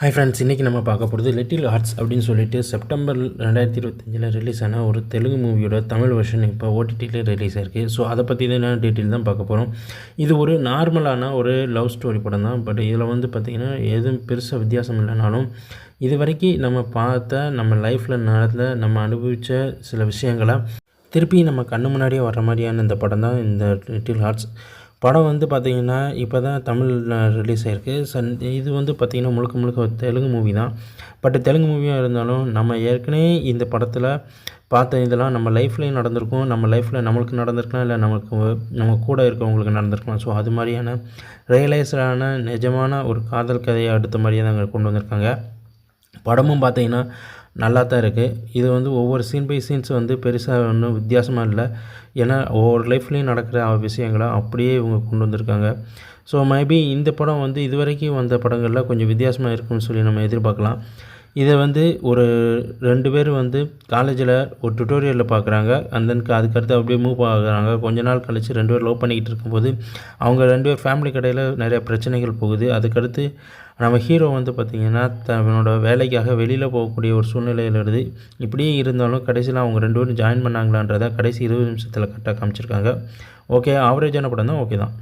Hi friends, இன்றைக்கி நம்ம பார்க்க போகிறது லிட்டில் ஹார்ட்ஸ் அப்படின்னு சொல்லிட்டு செப்டம்பர் 2025 ரிலீஸ் ஆன ஒரு தெலுங்கு மூவியோட தமிழ் வெர்ஷன் இப்போ ஓடிடியில் ரிலீஸ் ஆயிருக்கு. ஸோ அதை பற்றி தான் டீட்டெயில் தான் பார்க்க போகிறோம். இது ஒரு நார்மலான ஒரு லவ் ஸ்டோரி படம் தான். பட் இதில் பார்த்திங்கன்னா எதுவும் பெருசாக வித்தியாசம் இல்லைனாலும் இது வரைக்கும் நம்ம பார்த்த நம்ம லைஃப்பில் நடந்த நம்ம அனுபவித்த சில விஷயங்களை திருப்பி நம்ம கண்ணு முன்னாடியே வர்ற மாதிரியான இந்த படம் தான் இந்த லிட்டில் ஹார்ட்ஸ் படம். பார்த்திங்கன்னா இப்போ தான் தமிழில் ரிலீஸ் ஆகிருக்கு. இது பார்த்திங்கன்னா முழுக்க முழுக்க ஒரு தெலுங்கு மூவி தான். பட் தெலுங்கு மூவியாக இருந்தாலும் நம்ம ஏற்கனவே இந்த படத்தில் பார்த்த இதெல்லாம் நம்ம லைஃப்லேயும் நடந்திருக்கும். நம்ம லைஃப்பில் நம்மளுக்கு நடந்திருக்கலாம், இல்லை நம்ம கூட இருக்கவங்களுக்கு நடந்திருக்கலாம். ஸோ அது மாதிரியான ரியலைஸ்டான நிஜமான ஒரு காதல் கதையை அடுத்த மாதிரியே தான் கொண்டு வந்திருக்காங்க. படமும் பார்த்திங்கன்னா நல்லா தான் இருக்குது. இது ஒவ்வொரு சீன் பை சீன்ஸ் பெருசாக ஒன்றும் வித்தியாசமாக இல்லை. ஏன்னா ஒவ்வொரு லைஃப்லேயும் நடக்கிற விஷயங்களை அப்படியே இவங்க கொண்டு வந்திருக்காங்க. ஸோ மேபி இந்த படம் இது வரைக்கும் வந்த படங்களில் கொஞ்சம் வித்தியாசமாக இருக்குன்னு சொல்லி நம்ம எதிர்பார்க்கலாம். இதை ஒரு 2 பேர் காலேஜில் ஒரு டுட்டோரியலில் பார்க்குறாங்க. அதுக்கடுத்து அப்படியே மூவ் ஆகுறாங்க. கொஞ்ச நாள் கழித்து 2 பேர் லவ் பண்ணிக்கிட்டு இருக்கும்போது அவங்க 2 பேர் ஃபேமிலி கடையில் நிறைய பிரச்சனைகள் போகுது. அதுக்கடுத்து நம்ம ஹீரோ பார்த்திங்கன்னா தன்னோட வேலைக்காக வெளியில் போகக்கூடிய ஒரு சூழ்நிலையில் இருக்குது. இப்படியே இருந்தாலும் கடைசியில் அவங்க 2 பேரும் ஜாயின் பண்ணாங்களான்றதை கடைசி 20 நிமிஷத்தில் கரெக்டாக காமிச்சிருக்காங்க. ஓகே, ஆவரேஜான படம் தான். ஓகே தான்.